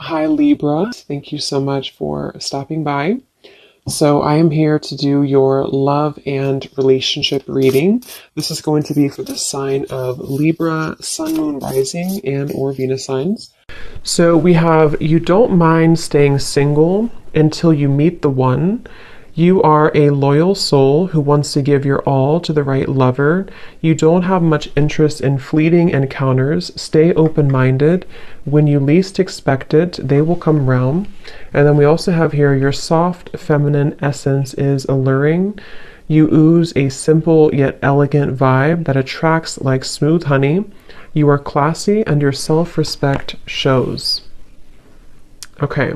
Hi Libra, thank you so much for stopping by. So I am here to do your love and relationship reading. This is going to be for the sign of Libra, Sun, Moon, Rising, and or Venus signs. So we have you don't mind staying single until you meet the one. You are a loyal soul who wants to give your all to the right lover. You don't have much interest in fleeting encounters. Stay open-minded. When you least expect it, they will come round. And then we also have here your soft feminine essence is alluring. You ooze a simple yet elegant vibe that attracts like smooth honey. You are classy and your self-respect shows. Okay,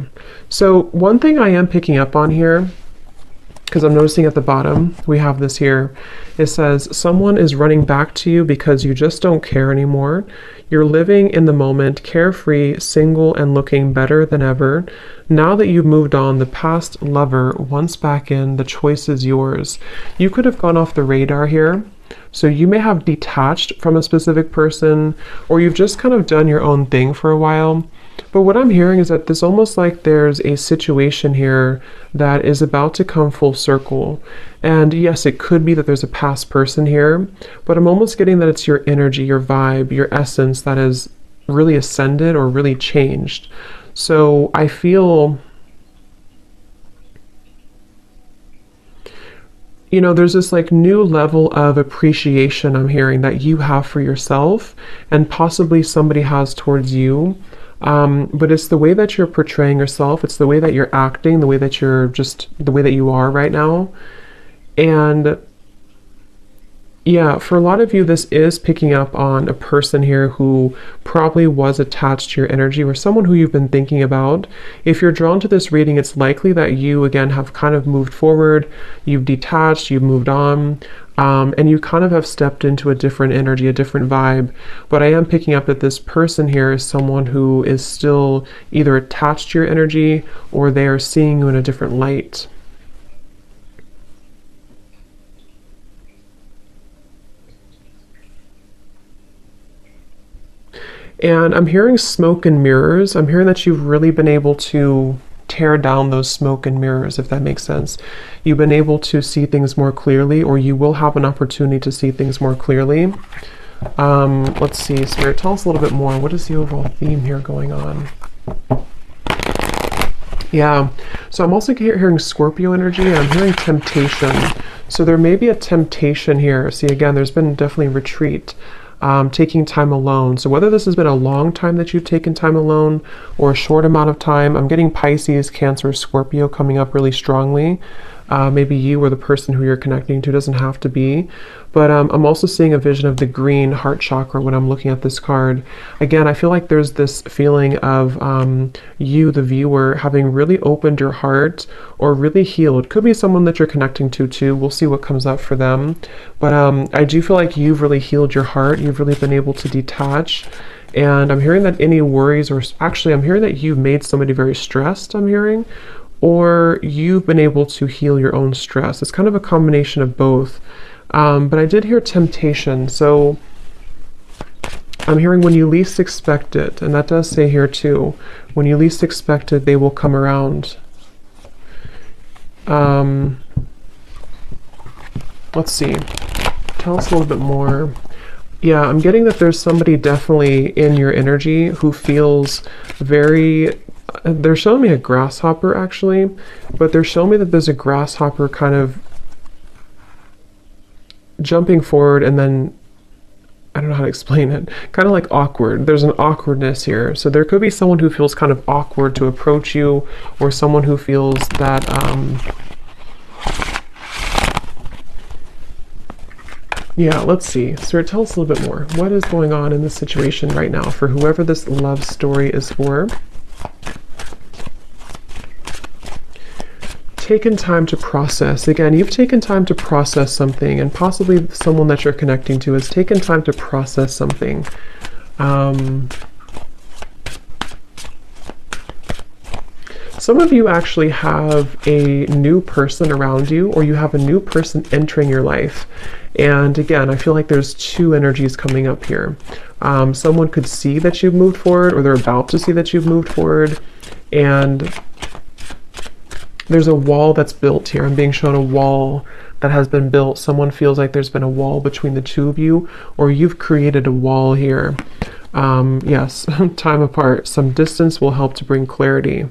so one thing I am picking up on here, because I'm noticing at the bottom, we have this here. It says, someone is running back to you because you just don't care anymore. You're living in the moment, carefree, single, and looking better than ever. Now that you've moved on, the past lover, once back in, the choice is yours. You could have gone off the radar here. So you may have detached from a specific person, or you've just kind of done your own thing for a while. But what I'm hearing is that there's almost like there's a situation here that is about to come full circle. And yes, it could be that there's a past person here, but I'm almost getting that it's your energy, your vibe, your essence that has really ascended or really changed. So I feel, you know, there's this like new level of appreciation I'm hearing that you have for yourself and possibly somebody has towards you. But it's the way that you're portraying yourself. It's the way that you're acting, the way that you're just the way that you are right now. And yeah, for a lot of you, this is picking up on a person here who probably was attached to your energy or someone who you've been thinking about. If you're drawn to this reading, it's likely that you, again, have kind of moved forward, you've detached, you've moved on, and you kind of have stepped into a different energy, a different vibe. But I am picking up that this person here is someone who is still either attached to your energy or they are seeing you in a different light. And I'm hearing smoke and mirrors. I'm hearing that you've really been able to tear down those smoke and mirrors, if that makes sense. You've been able to see things more clearly, or you will have an opportunity to see things more clearly. Let's see, Spirit, tell us a little bit more. What is the overall theme here going on? Yeah, so I'm also hearing Scorpio energy, and I'm hearing temptation. So there may be a temptation here. See, again, there's been definitely retreat. Taking time alone. So whether this has been a long time that you've taken time alone or a short amount of time, I'm getting Pisces, Cancer, Scorpio coming up really strongly. Maybe you or the person who you're connecting to, doesn't have to be. But I'm also seeing a vision of the green heart chakra when I'm looking at this card. Again, I feel like there's this feeling of you, the viewer, having really opened your heart or really healed. Could be someone that you're connecting to too. We'll see what comes up for them. But I do feel like you've really healed your heart. You've really been able to detach. And I'm hearing that any worries, or actually I'm hearing that you've made somebody very stressed, I'm hearing, or you've been able to heal your own stress. It's kind of a combination of both. But I did hear temptation. So I'm hearing when you least expect it. And that does say here too, when you least expect it, they will come around. Let's see. Tell us a little bit more. Yeah, I'm getting that there's somebody definitely in your energy who feels very... They're showing me a grasshopper actually, but they're showing me that there's a grasshopper kind of jumping forward and then, I don't know how to explain it, kind of like awkward. There's an awkwardness here. So there could be someone who feels kind of awkward to approach you, or someone who feels that, yeah, let's see. Spirit, tell us a little bit more. What is going on in this situation right now for whoever this love story is for? Taken time to process. Again, you've taken time to process something, and possibly someone that you're connecting to has taken time to process something. Some of you actually have a new person around you, or you have a new person entering your life. And again, I feel like there's two energies coming up here. Someone could see that you've moved forward, or they're about to see that you've moved forward. And there's a wall that's built here. I'm being shown a wall that has been built. Someone feels like there's been a wall between the two of you, or you've created a wall here. Yes, time apart. Some distance will help to bring clarity.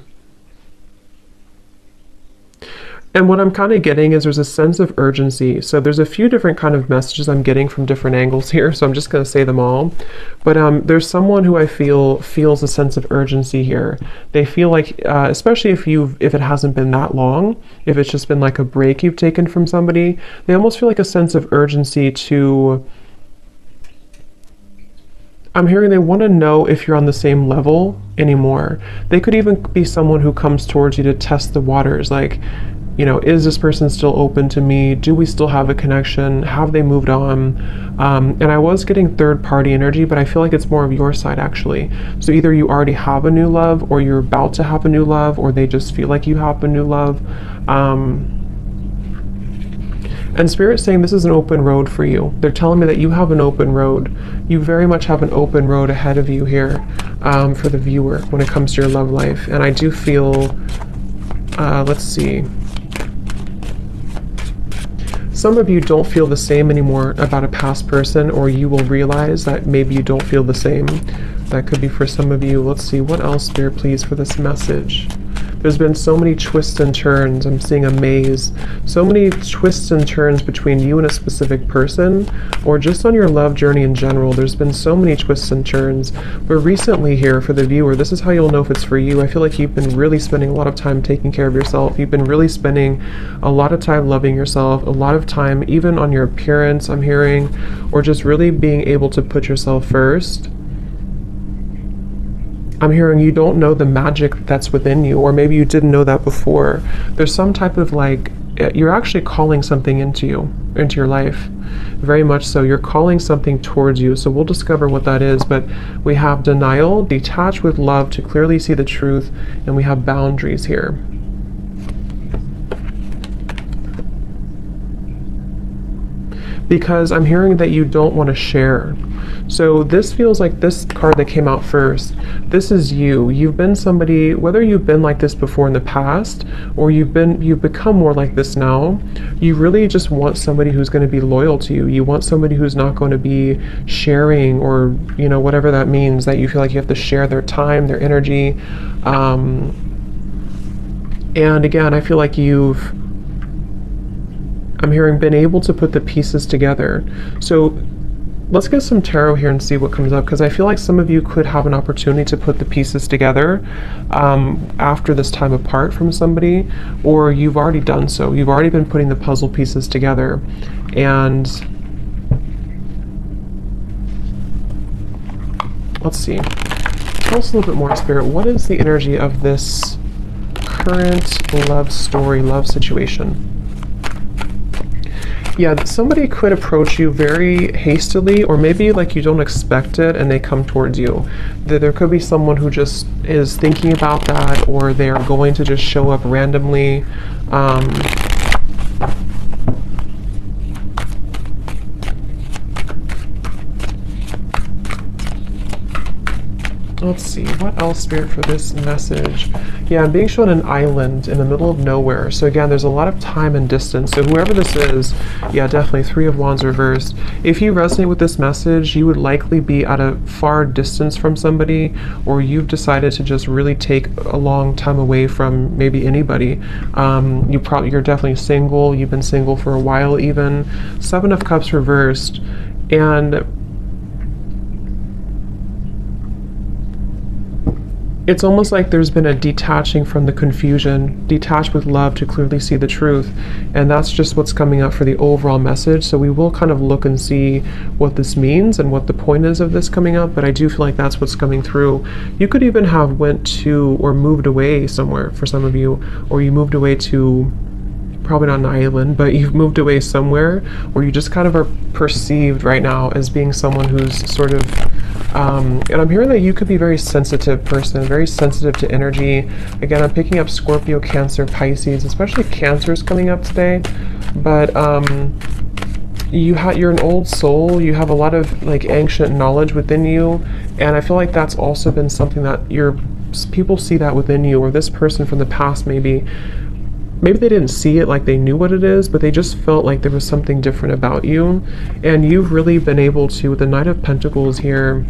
And what I'm kind of getting is there's a sense of urgency. So there's a few different kind of messages I'm getting from different angles here. So I'm just going to say them all. But there's someone who I feel feels a sense of urgency here. They feel like, especially if it hasn't been that long, if it's just been like a break you've taken from somebody, they almost feel like a sense of urgency to, I'm hearing they want to know if you're on the same level anymore. They could even be someone who comes towards you to test the waters. Like, you know, is this person still open to me? Do we still have a connection? Have they moved on? And I was getting third party energy, but I feel like it's more of your side actually. So either you already have a new love, or you're about to have a new love, or they just feel like you have a new love. And Spirit's saying this is an open road for you. They're telling me that you have an open road. You very much have an open road ahead of you here for the viewer when it comes to your love life. And I do feel, let's see. Some of you don't feel the same anymore about a past person, or you will realize that maybe you don't feel the same. That could be for some of you. Let's see, what else, Spirit, please, for this message? There's been so many twists and turns. I'm seeing a maze. So many twists and turns between you and a specific person, or just on your love journey in general. There's been so many twists and turns. But recently here, for the viewer, this is how you'll know if it's for you. I feel like you've been really spending a lot of time taking care of yourself. You've been really spending a lot of time loving yourself, a lot of time even on your appearance, I'm hearing, or just really being able to put yourself first. I'm hearing you don't know the magic that's within you, or maybe you didn't know that before. There's some type of like, you're actually calling something into your life. Very much so. You're calling something towards you. So we'll discover what that is. But we have denial, detach with love to clearly see the truth, and we have boundaries here. Because I'm hearing that you don't want to share. So this feels like this card that came out first. This is you. You've been somebody, whether you've been like this before in the past, or you've become more like this now, you really just want somebody who's going to be loyal to you. You want somebody who's not going to be sharing, or, you know, whatever that means, that you feel like you have to share their time, their energy. And again, I feel like I'm hearing been able to put the pieces together. So let's get some tarot here and see what comes up, because I feel like some of you could have an opportunity to put the pieces together after this time apart from somebody, or you've already done so. You've already been putting the puzzle pieces together. And let's see. Tell us a little bit more, Spirit. What is the energy of this current love story, love situation? Yeah, somebody could approach you very hastily, or maybe like you don't expect it and they come towards you. There could be someone who just is thinking about that, or they are going to just show up randomly. Let's see, what else, Spirit, for this message? Yeah, I'm being shown an island in the middle of nowhere. So again, there's a lot of time and distance. So whoever this is, yeah, definitely Three of Wands reversed. If you resonate with this message, you would likely be at a far distance from somebody, or you've decided to just really take a long time away from maybe anybody. You're definitely single. You've been single for a while even. Seven of Cups reversed. And it's almost like there's been a detaching from the confusion, detached with love to clearly see the truth. And that's just what's coming up for the overall message. So we will kind of look and see what this means and what the point is of this coming up. But I do feel like that's what's coming through. You could even have went to or moved away somewhere for some of you, or you moved away to, probably not an island, but you've moved away somewhere where you just kind of are perceived right now as being someone who's sort of And I'm hearing that you could be a very sensitive person, very sensitive to energy. Again, I'm picking up Scorpio, Cancer, Pisces, especially Cancer's coming up today. But you're an old soul. You have a lot of like ancient knowledge within you, and I feel like that's also been something that people see that within you, or this person from the past maybe they didn't see it like they knew what it is, but they just felt like there was something different about you. And you've really been able to, with the Knight of Pentacles here.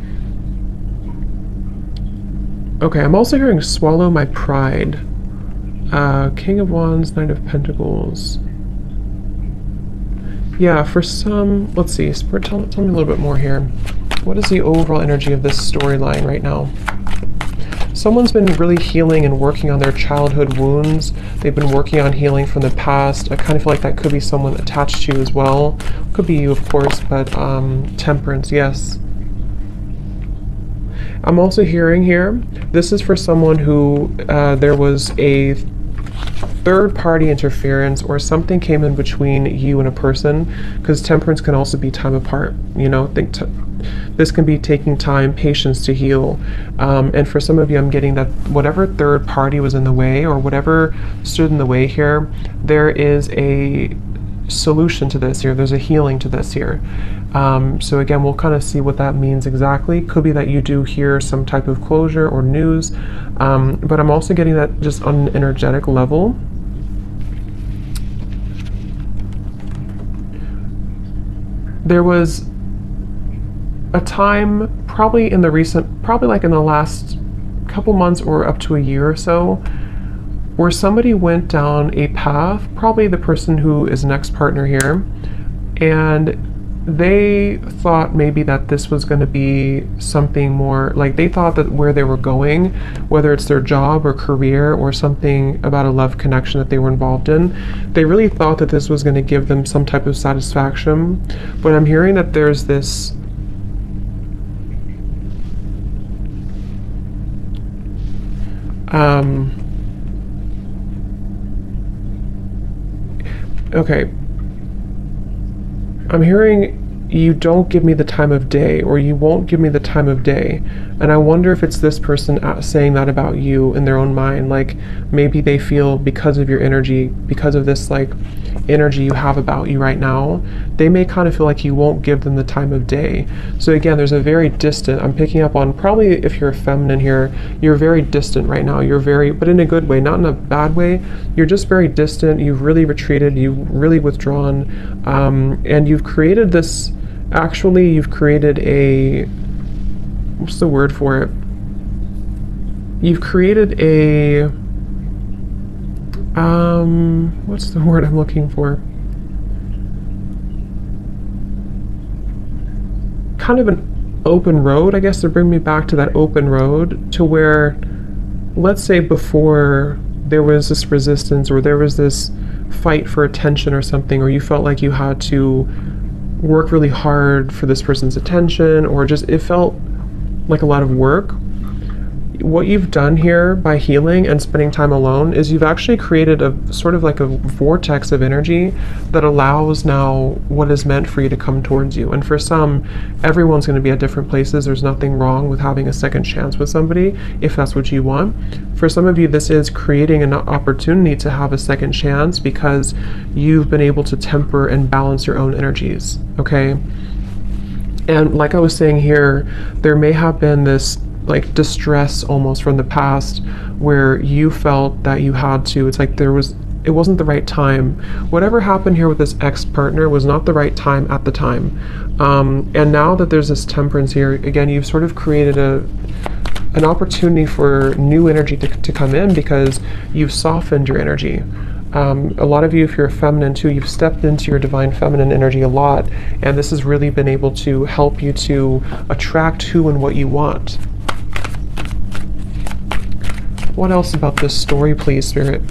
Okay, I'm also hearing swallow my pride. King of Wands, Knight of Pentacles. Yeah, for some, let's see, Spirit, tell me a little bit more here. What is the overall energy of this storyline right now? Someone's been really healing and working on their childhood wounds. They've been working on healing from the past. I kind of feel like that could be someone attached to you as well. Could be you, of course, but Temperance, yes. I'm also hearing here, this is for someone who there was a third-party interference, or something came in between you and a person, because Temperance can also be time apart. You know, this can be taking time, patience to heal. And for some of you, I'm getting that whatever third party was in the way, or whatever stood in the way here, there is a solution to this here. There's a healing to this here. So again, we'll kind of see what that means exactly. Could be that you do hear some type of closure or news, but I'm also getting that just on an energetic level. There was a time, probably like in the last couple months or up to a year or so, where somebody went down a path, probably the person who is next partner here, and they thought maybe that this was going to be something more, like they thought that where they were going, whether it's their job or career or something about a love connection that they were involved in, they really thought that this was going to give them some type of satisfaction. But I'm hearing that there's this okay, I'm hearing you don't give me the time of day, or you won't give me the time of day. And I wonder if it's this person saying that about you in their own mind. Like maybe they feel because of your energy, because of this like energy you have about you right now, they may kind of feel like you won't give them the time of day. So again, there's a very distant, I'm picking up on, probably if you're a feminine here, you're very distant right now. You're very, but in a good way, not in a bad way. You're just very distant. You've really retreated. You've really withdrawn. And you've created this, actually, you've created a, what's the word for it? You've created a, what's the word I'm looking for? Kind of an open road, I guess, to bring me back to that open road, to where, let's say before there was this resistance, or there was this fight for attention or something, or you felt like you had to work really hard for this person's attention, or just it felt like a lot of work. What you've done here by healing and spending time alone is you've actually created a sort of like a vortex of energy that allows now what is meant for you to come towards you. And for some, everyone's going to be at different places. There's nothing wrong with having a second chance with somebody if that's what you want. For some of you, this is creating an opportunity to have a second chance because you've been able to temper and balance your own energies, okay? And like I was saying here, there may have been this like distress almost from the past where you felt that you had to, it's like it wasn't the right time. Whatever happened here with this ex-partner was not the right time at the time. And now that there's this temperance here, again, you've sort of created an opportunity for new energy to come in because you've softened your energy. A lot of you, if you're a feminine too, you've stepped into your divine feminine energy a lot, and this has really been able to help you to attract who and what you want. What else about this story, please, Spirit?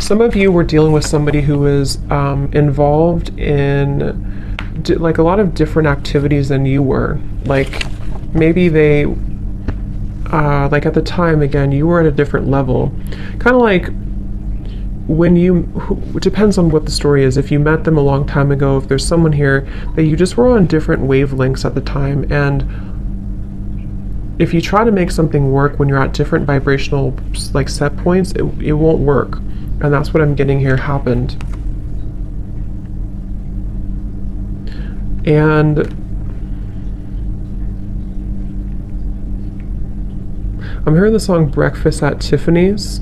Some of you were dealing with somebody who was involved in like a lot of different activities than you were. Like maybe they, like at the time, again, you were at a different level. Kind of like when it depends on what the story is. If you met them a long time ago, if there's someone here that you just were on different wavelengths at the time, and if you try to make something work when you're at different vibrational like set points, it won't work. And that's what I'm getting here happened. And I'm hearing the song Breakfast at Tiffany's.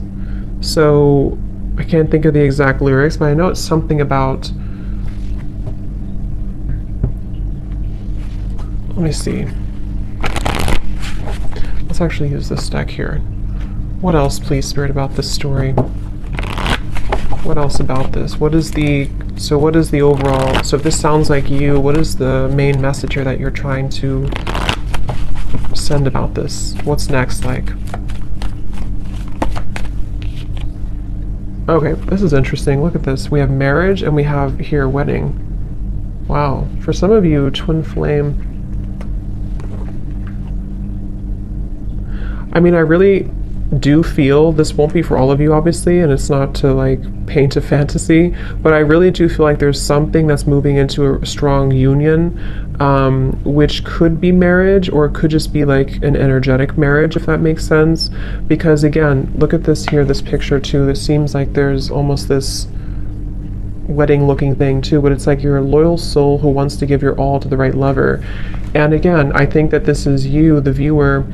So I can't think of the exact lyrics, but I know it's something about, let me see. Let's actually use this deck here. What else, please, Spirit, about this story? What else about this? What is the overall, so if this sounds like you, what is the main message here that you're trying to send about this? What's next like? Okay, this is interesting. Look at this. We have marriage and we have here wedding. Wow. For some of you, twin flame. I mean, I really do feel, this won't be for all of you obviously, and it's not to like paint a fantasy, but I really do feel like there's something that's moving into a strong union, which could be marriage, or it could just be like an energetic marriage, if that makes sense. Because again, look at this here, this picture too. This seems like there's almost this wedding looking thing too, but it's like you're a loyal soul who wants to give your all to the right lover. And again, I think that this is you, the viewer.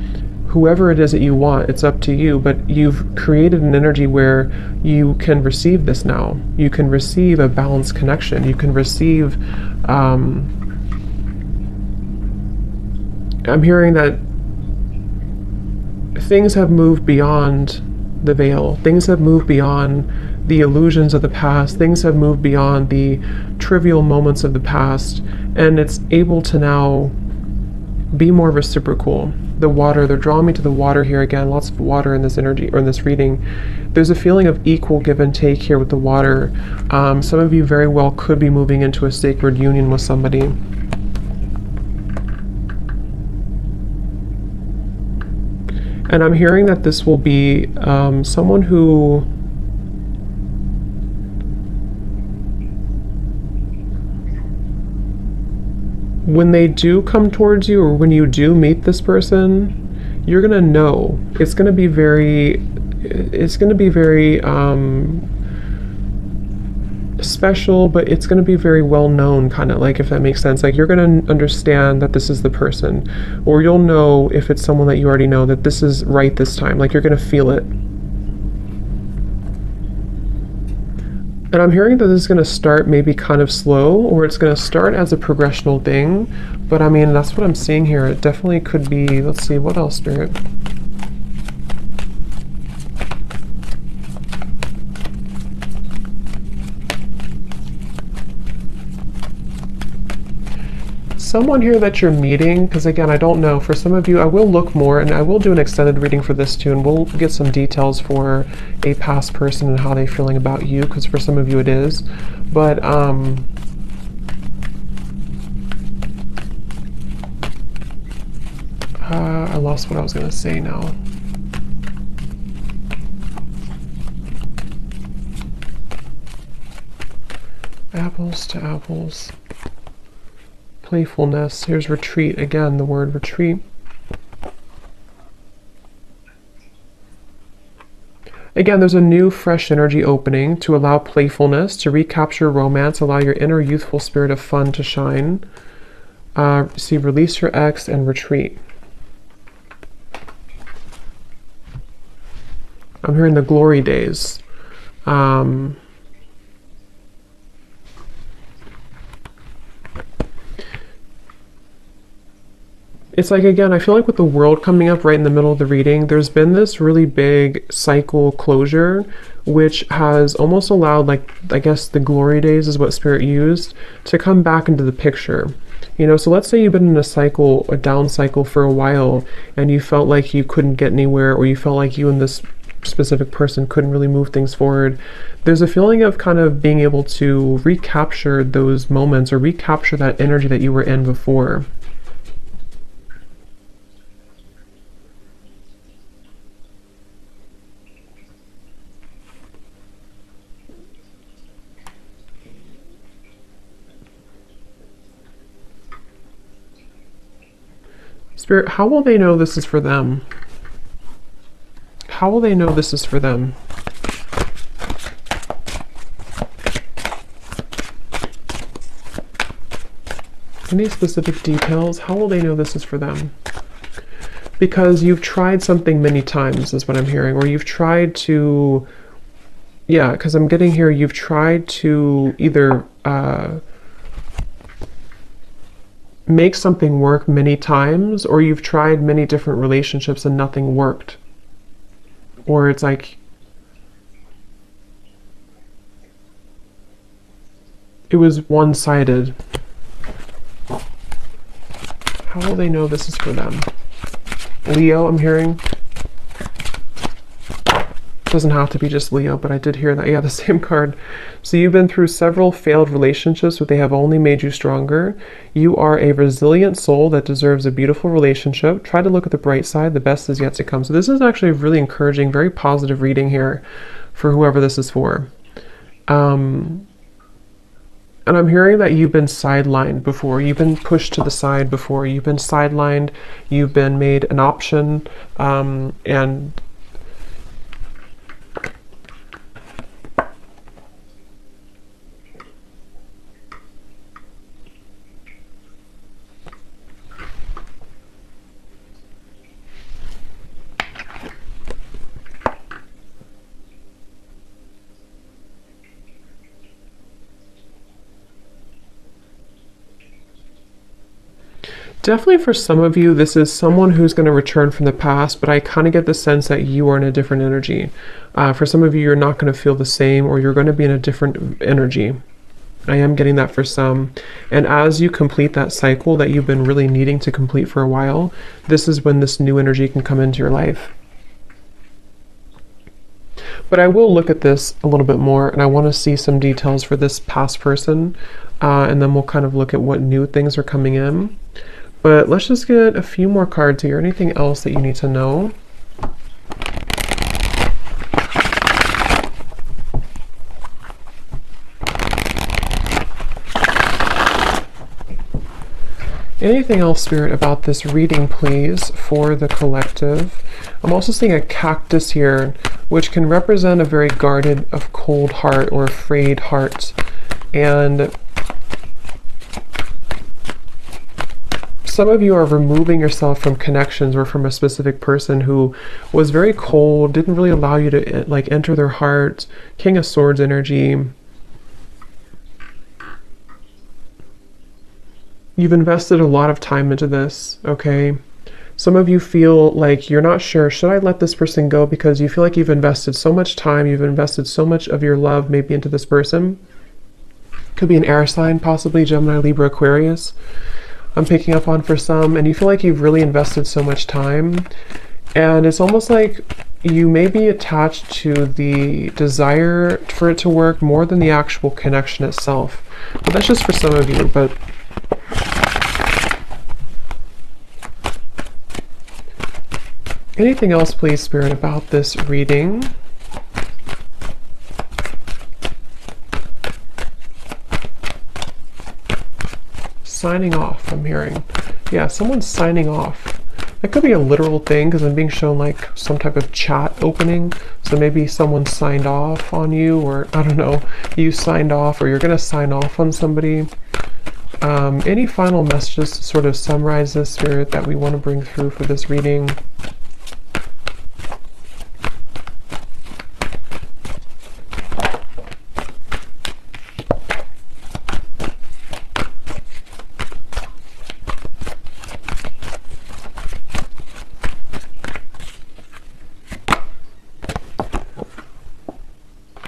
Whoever it is that you want, it's up to you, but you've created an energy where you can receive this now. You can receive a balanced connection. You can receive, I'm hearing that things have moved beyond the veil. Things have moved beyond the illusions of the past. Things have moved beyond the trivial moments of the past, and it's able to now be more reciprocal. The water, they're drawing me to the water here again, lots of water in this energy, or in this reading. There's a feeling of equal give and take here with the water. Some of you very well could be moving into a sacred union with somebody. And I'm hearing that this will be someone who when they do come towards you, or when you do meet this person, you're gonna know. It's gonna be very special, but it's gonna be very well known, kind of like, if that makes sense. Like, you're gonna understand that this is the person, or you'll know if it's someone that you already know that this is right this time. Like, you're gonna feel it. And I'm hearing that this is going to start maybe kind of slow, or it's going to start as a progressional thing. But I mean, that's what I'm seeing here. It definitely could be, let's see, what else, Spirit? Someone here that you're meeting, because again, I don't know. For some of you, I will look more, and I will do an extended reading for this too, and we'll get some details for a past person and how they're feeling about you, because for some of you it is. But I lost what I was going to say now. Apples to apples. Playfulness. Here's retreat. Again, the word retreat. Again, there's a new, fresh energy opening to allow playfulness, to recapture romance, allow your inner youthful spirit of fun to shine. See, release your ex and retreat. I'm hearing the glory days. It's like, again, I feel like with the world coming up right in the middle of the reading, there's been this really big cycle closure, which has almost allowed, like, I guess the glory days is what Spirit used, to come back into the picture. You know, so let's say you've been in a cycle, a down cycle for a while, and you felt like you couldn't get anywhere, or you felt like you and this specific person couldn't really move things forward. There's a feeling of kind of being able to recapture those moments, or recapture that energy that you were in before. Spirit, how will they know this is for them? How will they know this is for them? Any specific details? How will they know this is for them? Because you've tried something many times is what I'm hearing, or you've tried to, yeah, because I'm getting here, you've tried to either make something work many times, or you've tried many different relationships and nothing worked. Or it's like it was one-sided. How will they know this is for them? Leo, I'm hearing. Doesn't have to be just Leo, but I did hear that. Yeah, the same card. So you've been through several failed relationships, but they have only made you stronger. You are a resilient soul that deserves a beautiful relationship. Try to look at the bright side. The best is yet to come. So this is actually a really encouraging, very positive reading here for whoever this is for. And I'm hearing that you've been sidelined before. You've been pushed to the side before. You've been sidelined. You've been made an option. And definitely for some of you, this is someone who's going to return from the past, but I kind of get the sense that you are in a different energy. For some of you, you're not going to feel the same, or you're going to be in a different energy. I am getting that for some. And as you complete that cycle that you've been really needing to complete for a while, this is when this new energy can come into your life. But I will look at this a little bit more, and I want to see some details for this past person, and then we'll kind of look at what new things are coming in. But let's just get a few more cards here. Anything else that you need to know? Anything else, Spirit, about this reading, please, for the collective? I'm also seeing a cactus here, which can represent a very guarded, a cold heart or afraid heart. And some of you are removing yourself from connections or from a specific person who was very cold, didn't really allow you to like enter their heart. King of Swords energy. You've invested a lot of time into this, okay? Some of you feel like you're not sure, should I let this person go? Because you feel like you've invested so much time, you've invested so much of your love maybe into this person. Could be an air sign, possibly Gemini, Libra, Aquarius. I'm picking up on for some, and you feel like you've really invested so much time, and it's almost like you may be attached to the desire for it to work more than the actual connection itself. But that's just for some of you. But anything else, please, Spirit, about this reading? Signing off, I'm hearing. Yeah, someone's signing off. That could be a literal thing because I'm being shown like some type of chat opening. So maybe someone signed off on you, or I don't know, you signed off, or you're going to sign off on somebody. Any final messages to sort of summarize this, Spirit, that we want to bring through for this reading?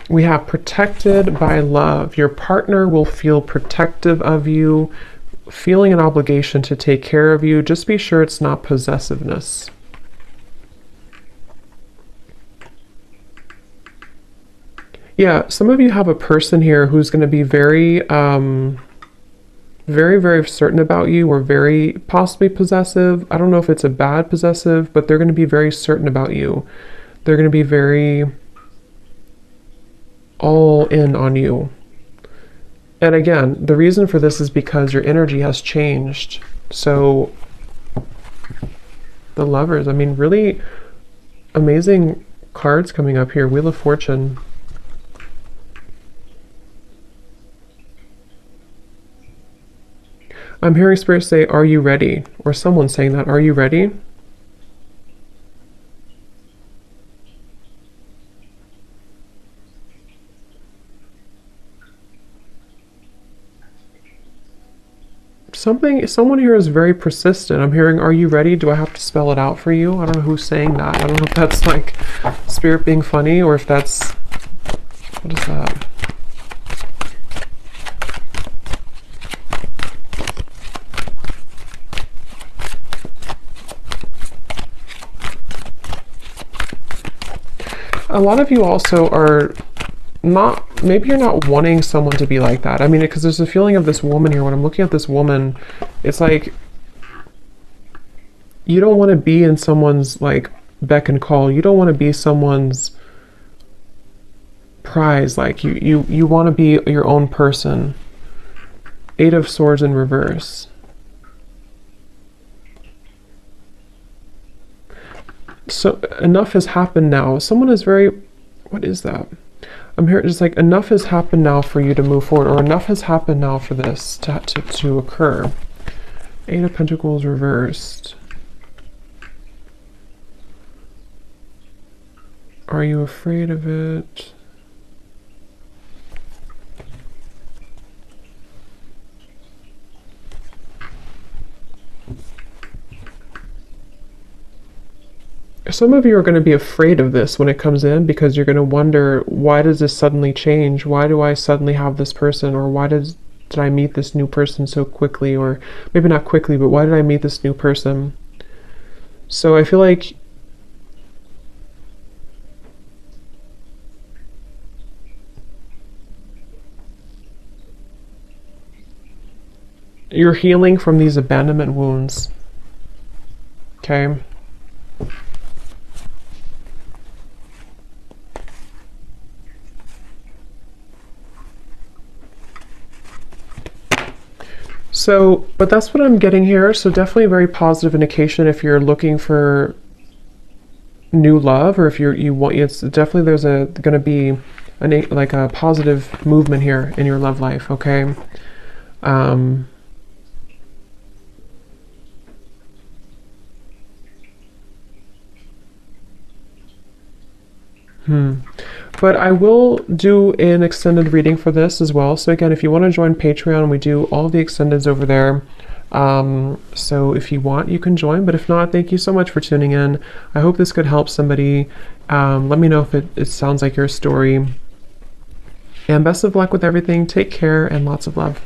We have protected by love. Your partner will feel protective of you, feeling an obligation to take care of you. Just be sure it's not possessiveness. Yeah, some of you have a person here who's going to be very, very certain about you, or very possibly possessive. I don't know if it's a bad possessive, but they're going to be very certain about you. They're going to be very all in on you. And again, the reason for this is because your energy has changed. So the Lovers. I mean, really amazing cards coming up here. Wheel of Fortune. I'm hearing Spirit say, are you ready? Or someone saying that, are you ready? Someone here is very persistent. I'm hearing, are you ready? Do I have to spell it out for you? I don't know who's saying that. I don't know if that's like Spirit being funny or if that's, what is that? A lot of you also are not, maybe you're not wanting someone to be like that. I mean, because there's a feeling of this woman here. When I'm looking at this woman, it's like you don't want to be in someone's like beck and call. You don't want to be someone's prize. Like you want to be your own person. Eight of Swords in reverse. So enough has happened now. Someone is very, what is that? I'm here, just like enough has happened now for you to move forward, or enough has happened now for this to occur. Eight of Pentacles reversed. Are you afraid of it? Some of you are going to be afraid of this when it comes in, because you're going to wonder, why does this suddenly change? Why do I suddenly have this person? Or why did I meet this new person so quickly? Or maybe not quickly, but why did I meet this new person? So I feel like you're healing from these abandonment wounds. Okay. So, but that's what I'm getting here. So definitely a very positive indication if you're looking for new love, or if you want, it's definitely there's going to be like a positive movement here in your love life. Okay. But I will do an extended reading for this as well. So again, if you want to join Patreon, we do all the extendeds over there. So if you want, you can join. But if not, thank you so much for tuning in. I hope this could help somebody. Let me know if it sounds like your story. And best of luck with everything. Take care and lots of love.